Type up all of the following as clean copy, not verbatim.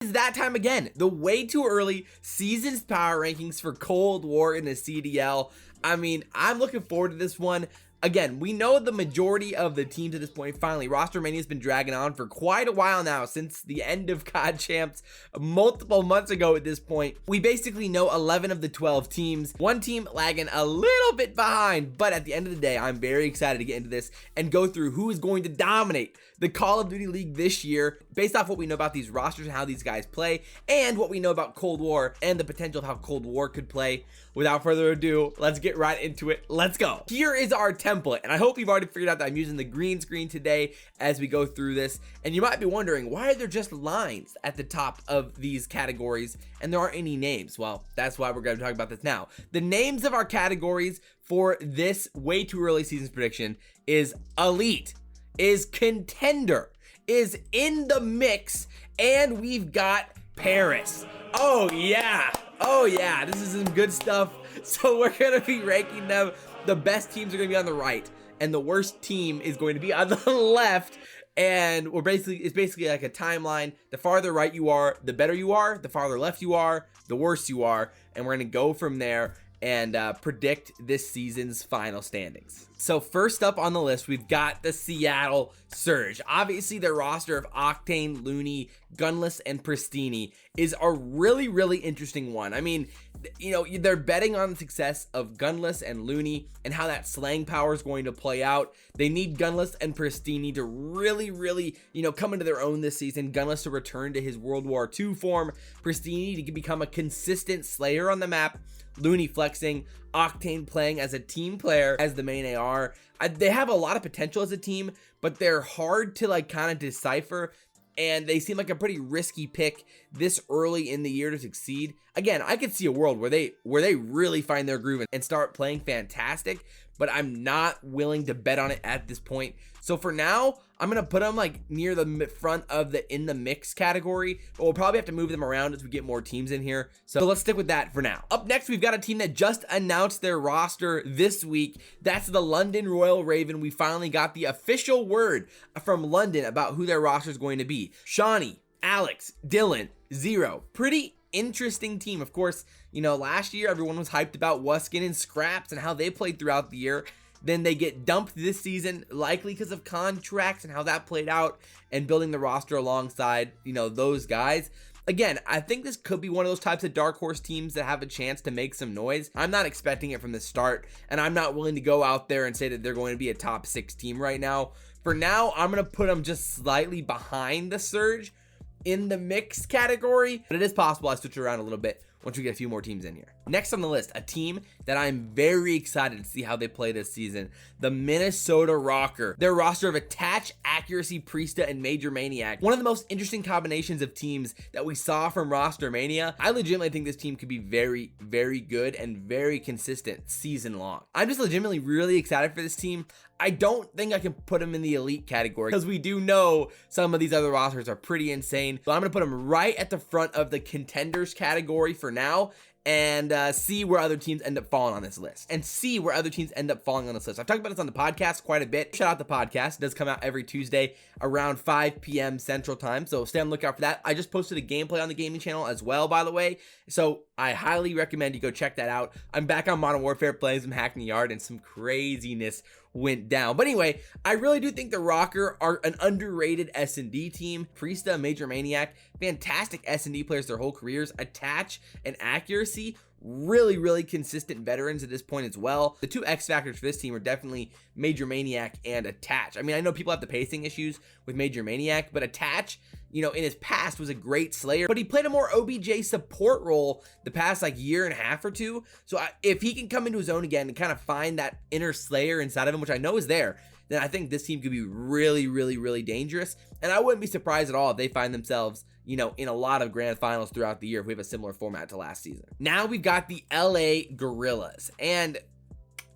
It's that time again. The way too early season's power rankings for Cold War in the CDL. I mean, I'm looking forward to this one. Again, we know the majority of the teams at this point. Finally, roster mania has been dragging on for quite a while now, since the end of COD Champs multiple months ago at this point. We basically know 11 of the 12 teams, one team lagging a little bit behind, but at the end of the day, I'm very excited to get into this and go through who is going to dominate the Call of Duty League this year, based off what we know about these rosters and how these guys play, and what we know about Cold War and the potential of how Cold War could play. Without further ado, let's get right into it. Let's go. Here is our template, and I hope you've already figured out that I'm using the green screen today as we go through this. And you might be wondering, why are there just lines at the top of these categories and there aren't any names? Well, that's why we're going to talk about this now. The names of our categories for this way too early season's prediction is Elite, is Contender, is In the Mix, and we've got Paris. Oh yeah, this is some good stuff. So we're gonna be ranking them. The best teams are gonna be on the right, and the worst team is going to be on the left. And it's basically like a timeline. The farther right you are, the better you are. The farther left you are, the worse you are. And we're gonna go from there and predict this season's final standings. So first up on the list, we've got the Seattle Surge. Obviously, their roster of Octane, Looney, Gunless, and Priestahh is a really interesting one. I mean, you know, they're betting on the success of Gunless and Looney and how that slang power is going to play out. They need Gunless and Priestahh to really, you know, come into their own this season. Gunless to return to his World War II form. Priestahh to become a consistent slayer on the map. Looney flexing, Octane playing as a team player as the main AR. They have a lot of potential as a team, but they're hard to like kind of decipher, and they seem like a pretty risky pick this early in the year to succeed. Again, I could see a world where they really find their groove and start playing fantastic, but I'm not willing to bet on it at this point. So for now, I'm gonna put them like near the front of the In the Mix category, but we'll probably have to move them around as we get more teams in here. So let's stick with that for now. Up next, we've got a team that just announced their roster this week. That's the London Royal Raven. We finally got the official word from London about who their roster is going to be. Shawnee, Alex, Dylan, Zero. Pretty interesting team. Of course, you know, last year everyone was hyped about Wuskin and Skrapz and how they played throughout the year. Then they get dumped this season, likely because of contracts and how that played out, and building the roster alongside, you know, those guys. Again, I think this could be one of those types of dark horse teams that have a chance to make some noise. I'm not expecting it from the start, and I'm not willing to go out there and say that they're going to be a top 6 team right now. For now, I'm going to put them just slightly behind the Surge in the mix category, but it is possible I switch around a little bit once we get a few more teams in here. Next on the list, a team that I'm very excited to see how they play this season, the Minnesota Rokkr. Their roster of Attach, Accuracy, Priestahh, and Major Maniac. One of the most interesting combinations of teams that we saw from Roster Mania. I legitimately think this team could be very good and very consistent season long. I'm just legitimately really excited for this team. I don't think I can put them in the elite category because we do know some of these other rosters are pretty insane. So I'm going to put them right at the front of the contenders category for now, and see where other teams end up falling on this list. I've talked about this on the podcast quite a bit. Shout out the podcast. It does come out every Tuesday around 5 p.m. Central Time, so stay on the lookout for that. I just posted a gameplay on the gaming channel as well, by the way, so I highly recommend you go check that out. I'm back on Modern Warfare playing some Hack in the Yard, and some craziness went down. But anyway, I really do think the Rokkr are an underrated S&D team. Priestahh, Major Maniac, fantastic S&D players their whole careers. Attach and Accuracy, really consistent veterans at this point as well. The two X factors for this team are definitely Major Maniac and Attach. I mean, I know people have the pacing issues with Major Maniac, but Attach, you know, in his past was a great slayer, but he played a more OBJ support role the past like year and a half or two. So if he can come into his own again and kind of find that inner slayer inside of him, which I know is there, then I think this team could be really dangerous. And I wouldn't be surprised at all if they find themselves, you know, in a lot of grand finals throughout the year if we have a similar format to last season. Now we've got the LA Guerillas, and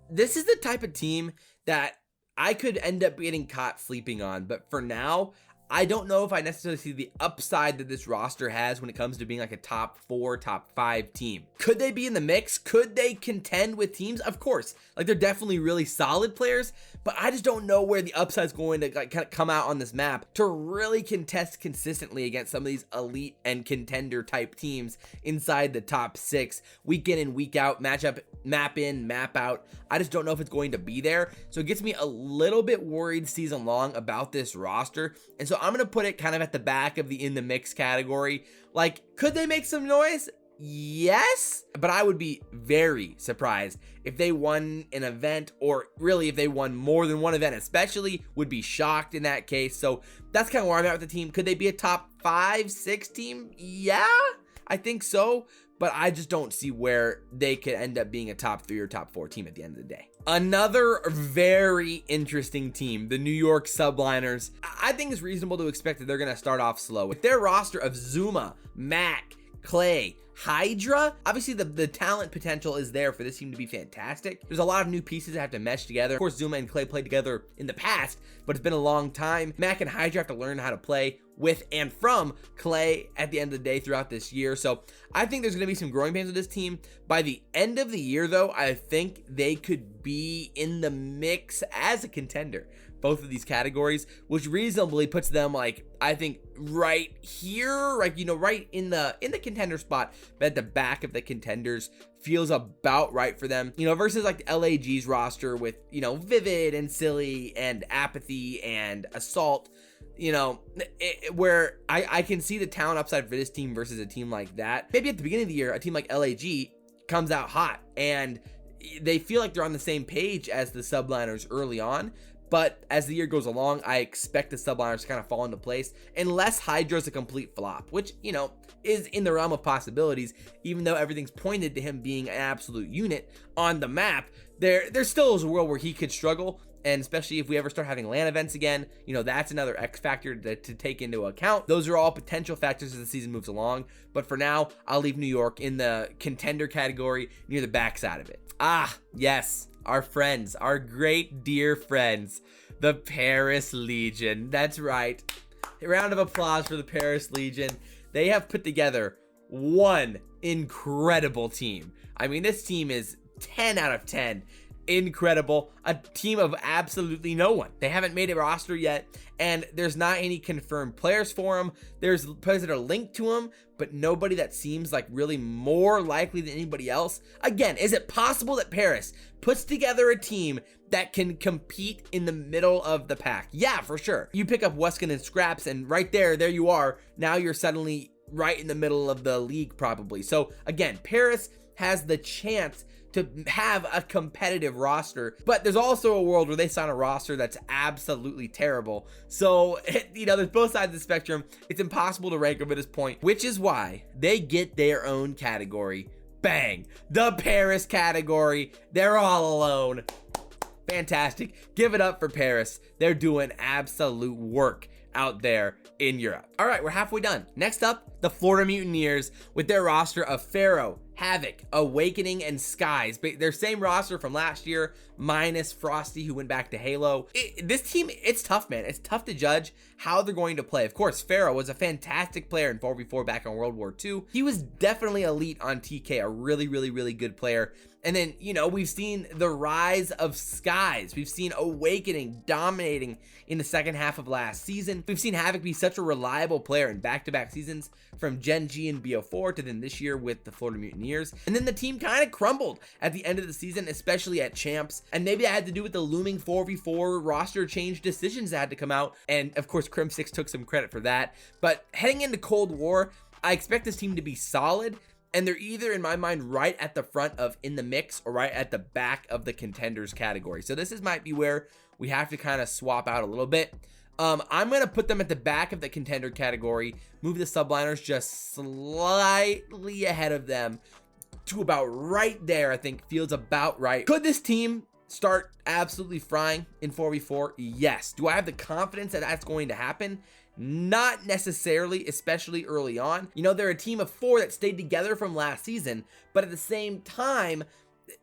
this is the type of team that I could end up getting caught sleeping on, but for now, I don't know if I necessarily see the upside that this roster has when it comes to being like a top 4, top 5 team. Could they be in the mix? Could they contend with teams? Of course, like they're definitely really solid players, but I just don't know where the upside is going to like kind of come out on this map to really contest consistently against some of these elite and contender type teams inside the top 6 week in and week out, matchup, map in, map out. I just don't know if it's going to be there. So it gets me a little bit worried season long about this roster. And so I'm going to put it kind of at the back of the in the mix category. Like, could they make some noise? Yes, but I would be very surprised if they won an event, or really if they won more than one event, especially would be shocked in that case. So that's kind of where I'm at with the team. Could they be a top 5, 6 team? Yeah, I think so, but I just don't see where they could end up being a top 3 or top 4 team at the end of the day. Another very interesting team, the New York Subliners. I think it's reasonable to expect that they're going to start off slow. With their roster of Zuma, Mac, Clay, Hydra, obviously the talent potential is there for this team to be fantastic. There's a lot of new pieces that have to mesh together. Of course, Zuma and Clay played together in the past, but it's been a long time. Mac and Hydra have to learn how to play with and from Clay at the end of the day throughout this year. So I think there's going to be some growing pains with this team. By the end of the year, though, I think they could be in the mix as a contender, both of these categories, which reasonably puts them, like, I think right here, like, you know, right in the contender spot, but at the back of the contenders feels about right for them, you know, versus like the LAG's roster with, you know, Vivid and Silly and Apathy and Assault, you know, where I can see the talent upside for this team versus a team like that. Maybe at the beginning of the year, a team like LAG comes out hot and they feel like they're on the same page as the Subliners early on. But as the year goes along, I expect the Subliners to kind of fall into place unless Hydra's a complete flop, which, you know, is in the realm of possibilities. Even though everything's pointed to him being an absolute unit on the map, there still is a world where he could struggle. And especially if we ever start having LAN events again, you know, that's another X factor to take into account. Those are all potential factors as the season moves along. But for now, I'll leave New York in the contender category near the backside of it. Ah, yes. Our friends, our great dear friends, the Paris Legion. That's right. A round of applause for the Paris Legion. They have put together one incredible team. I mean, this team is 10 out of 10. Incredible. A team of absolutely no one. They haven't made a roster yet, and there's not any confirmed players for them. There's players that are linked to them, but nobody that seems like really more likely than anybody else. Again, is it possible that Paris puts together a team that can compete in the middle of the pack? Yeah, for sure. You pick up Weskin and Skrapz, and right there you are. Now you're suddenly right in the middle of the league probably. So again, Paris has the chance to have a competitive roster, but there's also a world where they sign a roster that's absolutely terrible. So, you know, there's both sides of the spectrum. It's impossible to rank them at this point, which is why they get their own category. Bang! The Paris category. They're all alone. Fantastic. Give it up for Paris. They're doing absolute work out there in Europe. All right, we're halfway done. Next up, the Florida Mutineers with their roster of Pharaoh, Havoc, Awakening, and Skies. But their same roster from last year, minus Frosty, who went back to Halo. This team, it's tough, man. It's tough to judge how they're going to play. Of course, Pharaoh was a fantastic player in 4v4 back on World War II. He was definitely elite on TK, a really, really, really good player. And then, you know, we've seen the rise of Skies. We've seen Awakening dominating in the second half of last season. We've seen Havoc be such a reliable player in back-to-back seasons from Gen G and BO4 to then this year with the Florida Mutineers. And then the team kind of crumbled at the end of the season, especially at Champs. And maybe that had to do with the looming 4v4 roster change decisions that had to come out. And of course, Crimsix took some credit for that. But heading into Cold War, I expect this team to be solid. And they're either, in my mind, right at the front of in the mix or right at the back of the contenders category. So this might be where we have to kind of swap out a little bit. I'm going to put them at the back of the contender category, move the Subliners just slightly ahead of them to about right there. I think feels about right. Could this team start absolutely frying in 4v4? Yes. Do I have the confidence that that's going to happen? Not necessarily, especially early on. You know, they're a team of 4 that stayed together from last season, but at the same time,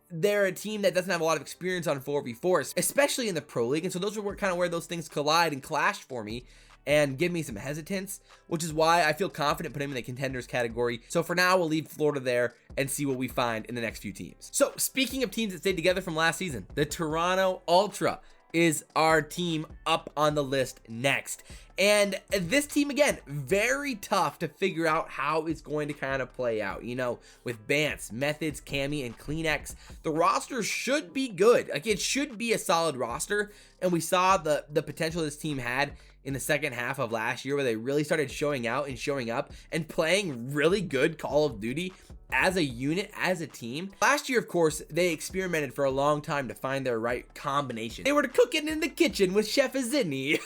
they're a team that doesn't have a lot of experience on 4v4s, especially in the Pro League. And so those are kind of where those things collide and clash for me. and give me some hesitance, which is why I feel confident putting him in the contenders category. So for now, we'll leave Florida there and see what we find in the next few teams. So speaking of teams that stayed together from last season, the Toronto Ultra is our team up on the list next. And this team, again, very tough to figure out how it's going to kind of play out. You know, with Bance, Methods, Cammy, and CleanX, the roster should be good. Like, it should be a solid roster. And we saw the potential this team had in the second half of last year, where they really started showing out and showing up and playing really good Call of Duty as a unit, as a team. Last year, of course, they experimented for a long time to find their right combination. They were cooking in the kitchen with Chef Abezy.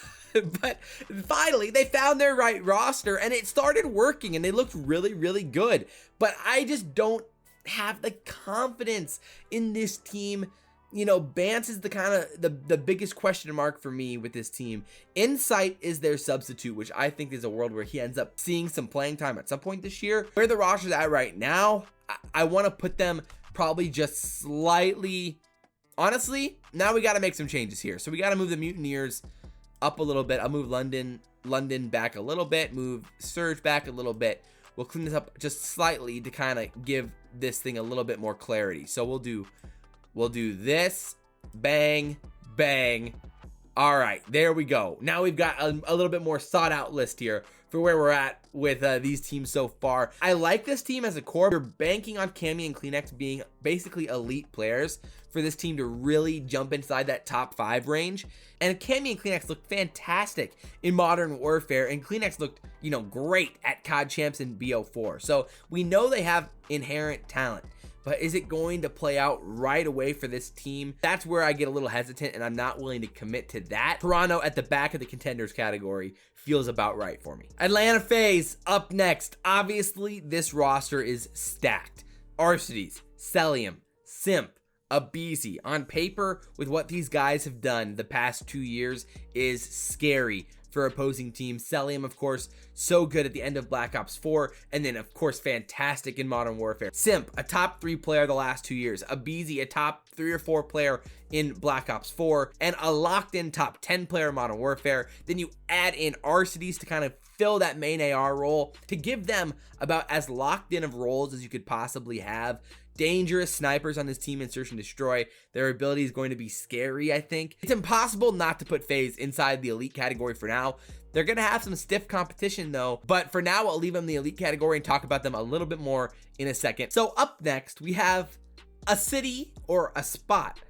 But finally, they found their right roster and it started working and they looked really, really good. But I just don't have the confidence in this team. You know, Bance is the kind of the biggest question mark for me with this team. Insight is their substitute, which I think is a world where he ends up seeing some playing time at some point this year. Where the roster's at right now, I want to put them probably just slightly. Honestly, now we got to make some changes here. So we got to move the Mutineers up a little bit. I'll move London back a little bit, move Surge back a little bit. We'll clean this up just slightly to kind of give this thing a little bit more clarity. So we'll do this, bang, bang. All right, there we go. Now we've got a little bit more thought out list here for where we're at with these teams so far. I like this team as a core. We're banking on Cammy and CleanX being basically elite players for this team to really jump inside that top 5 range. And Cammy and CleanX look fantastic in Modern Warfare, and CleanX looked, you know, great at COD Champs and BO4. So we know they have inherent talent. But is it going to play out right away for this team? That's where I get a little hesitant, and I'm not willing to commit to that. Toronto at the back of the contenders category feels about right for me. Atlanta Faze up next. Obviously, this roster is stacked. Arcitys, Cellium, Simp, Abezy. On paper, with what these guys have done the past 2 years, is scary for opposing teams. Cellium, of course, so good at the end of Black Ops 4, and then, of course, fantastic in Modern Warfare. Simp, a top 3 player the last 2 years. Abezy, a top 3 or 4 player in Black Ops 4, and a locked-in top 10 player in Modern Warfare. Then you add in Arcitys to kind of fill that main AR role, to give them about as locked in of roles as you could possibly have. Dangerous snipers on this team in Search and Destroy. Their ability is going to be scary, I think. It's impossible not to put Faze inside the elite category for now. They're going to have some stiff competition though, but for now I'll leave them in the elite category and talk about them a little bit more in a second. So up next, we have a city or a spot,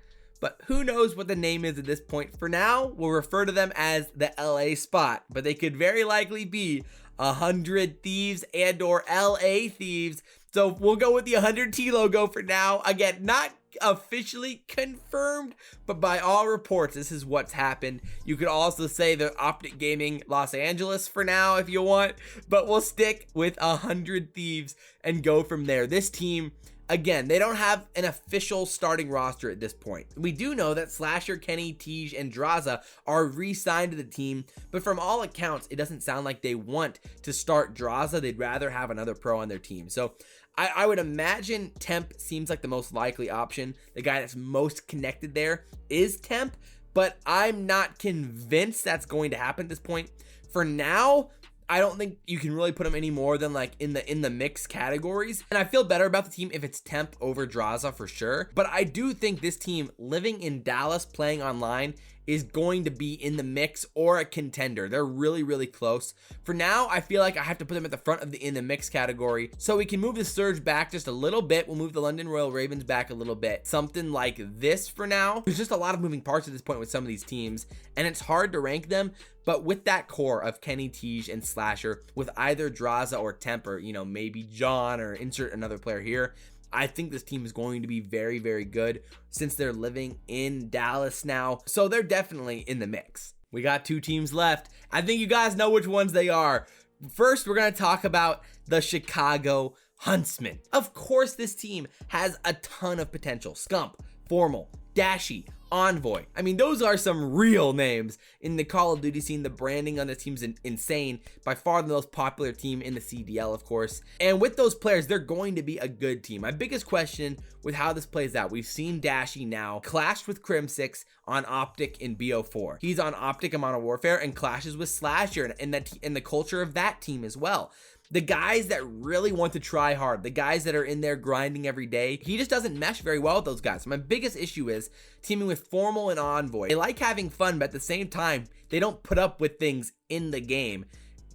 but who knows what the name is at this point. For now, we'll refer to them as the LA spot, but they could very likely be 100 Thieves and or LA Thieves. So we'll go with the 100T logo for now. Again, not officially confirmed, but by all reports, this is what's happened. You could also say the OpTic Gaming Los Angeles for now if you want, but we'll stick with 100 Thieves and go from there. This team, again, they don't have an official starting roster at this point. We do know that Slasher, Kenny, Tej, and Draza are re-signed to the team, but from all accounts, it doesn't sound like they want to start Draza. They'd rather have another pro on their team. So I would imagine Temp seems like the most likely option. The guy that's most connected there is Temp, but I'm not convinced that's going to happen at this point. For now, I don't think you can really put him any more than like in the mix categories. And I feel better about the team if it's Temp over Draza for sure. But I do think this team living in Dallas playing online is going to be in the mix or a contender. They're really, really close. For now, I feel like I have to put them at the front of the in the mix category. So we can move the Surge back just a little bit. We'll move the London Royal Ravens back a little bit. Something like this for now. There's just a lot of moving parts at this point with some of these teams, and it's hard to rank them. But with that core of Kenny, Tej, and Slasher, with either Draza or Temp, or, you know, maybe John, or insert another player here, I think this team is going to be very, very good since they're living in Dallas now. So they're definitely in the mix. We got 2 teams left. I think you guys know which ones they are. First, we're going to talk about the Chicago Huntsmen. Of course, this team has a ton of potential. Scump, Formal, Dashy, Envoy. I mean, those are some real names in the Call of Duty scene. The branding on this team's insane. By far the most popular team in the CDL, of course. And with those players, they're going to be a good team. My biggest question with how this plays out, we've seen Dashy now clashed with Crimsix on OpTic in BO4. He's on OpTic in Modern Warfare and clashes with Slasher in the culture of that team as well. The guys that really want to try hard, the guys that are in there grinding every day, he just doesn't mesh very well with those guys. So my biggest issue is teaming with Formal and Envoy. They like having fun, but at the same time, they don't put up with things in the game.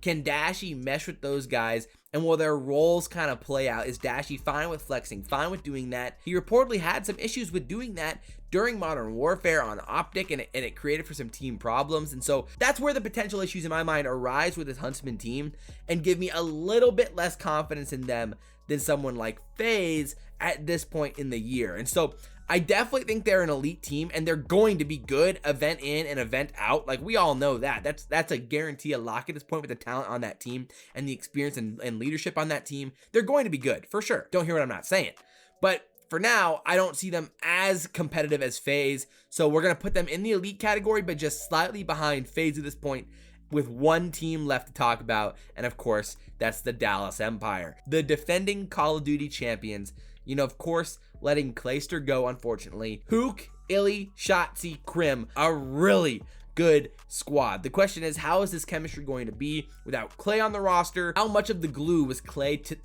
Can Dashy mesh with those guys? And will their roles kind of play out? Is Dashy fine with flexing, fine with doing that? He reportedly had some issues with doing that during Modern Warfare on OpTic, and it created for some team problems. And so that's where the potential issues in my mind arise with this Huntsman team and give me a little bit less confidence in them than someone like Faze at this point in the year. And so I definitely think they're an elite team, and they're going to be good event in and event out. Like, we all know that. That's a guarantee, a lock at this point with the talent on that team and the experience and leadership on that team. They're going to be good, for sure. Don't hear what I'm not saying. But for now, I don't see them as competitive as Faze, so we're going to put them in the elite category, but just slightly behind Faze at this point, with one team left to talk about, and of course, that's the Dallas Empire. The defending Call of Duty champions, you know, of course, letting Clayster go, unfortunately. Hook, ILLeY, Shotzzy, Crim, a really good squad. The question is, how is this chemistry going to be without Clay on the roster? How much of the glue was Clay to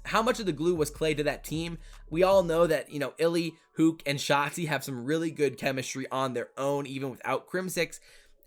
that team? We all know that, you know, ILLeY, Hook, and Shotzzy have some really good chemistry on their own, even without Crimsix.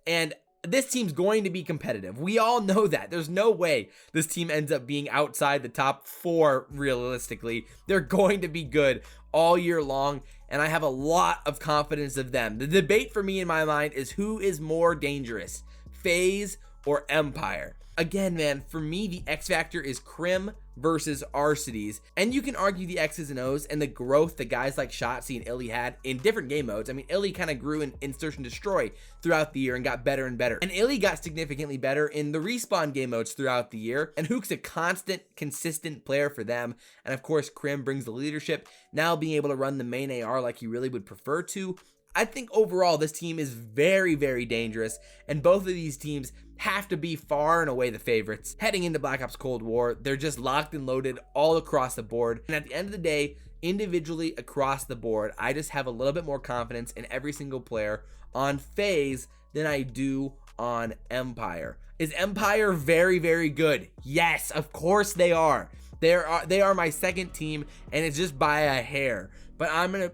And this team's going to be competitive. We all know that. There's no way this team ends up being outside the top 4 realistically. They're going to be good all year long, and I have a lot of confidence of them. The debate for me in my mind is who is more dangerous, Faze or Empire. Again, man, for me, the X factor is Crim versus Arcides, and you can argue the X's and O's and the growth that guys like Shotzzy and ILLeY had in different game modes. I mean, ILLeY kind of grew in Search and Destroy throughout the year and got better and better, and ILLeY got significantly better in the Respawn game modes throughout the year, and Hook's a constant, consistent player for them, and of course, Crim brings the leadership, now being able to run the main AR like he really would prefer to. I think overall this team is very, very dangerous, and both of these teams have to be far and away the favorites. Heading into Black Ops Cold War, they're just locked and loaded all across the board, and at the end of the day, individually across the board, I just have a little bit more confidence in every single player on Faze than I do on Empire. Is Empire very, very good? Yes, of course they are. They are my second team, and it's just by a hair, but I'm gonna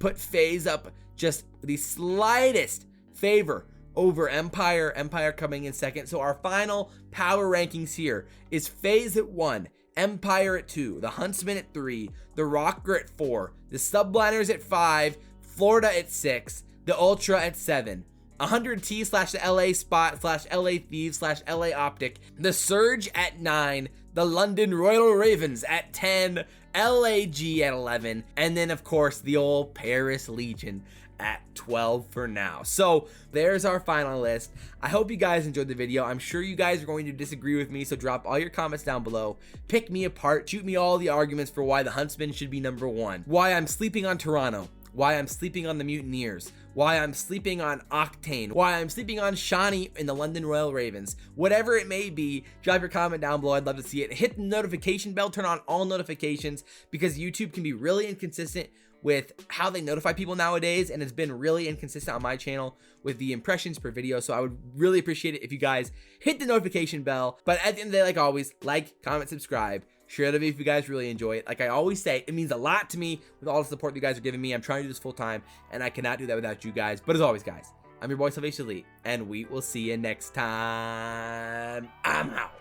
put Faze up just the slightest favor over Empire. Empire coming in second. So our final power rankings here is Faze at 1, Empire at 2, the Huntsmen at 3, the Rokkr at 4, the Subliners at 5, Florida at 6, the Ultra at 7, 100T / the LA Spot / LA Thieves / LA OpTic, the Surge at 9, the London Royal Ravens at 10, LAG at 11, and then of course the old Paris Legion at 12 for now. So there's our final list. I hope you guys enjoyed the video. I'm sure you guys are going to disagree with me, so drop all your comments down below. Pick me apart, shoot me all the arguments for why the Huntsmen should be number 1, why I'm sleeping on Toronto, why I'm sleeping on the Mutineers, why I'm sleeping on Octane, why I'm sleeping on Shawnee in the London Royal Ravens. Whatever it may be, drop your comment down below. I'd love to see it. Hit the notification bell, turn on all notifications, because YouTube can be really inconsistent with how they notify people nowadays, and it's been really inconsistent on my channel with the impressions per video. So I would really appreciate it if you guys hit the notification bell. But at the end of the day, like always, like, comment, subscribe, share the video if you guys really enjoy it. Like I always say, it means a lot to me with all the support you guys are giving me. I'm trying to do this full time, and I cannot do that without you guys. But as always, guys, I'm your boy Salvation Elite, and we will see you next time. I'm out.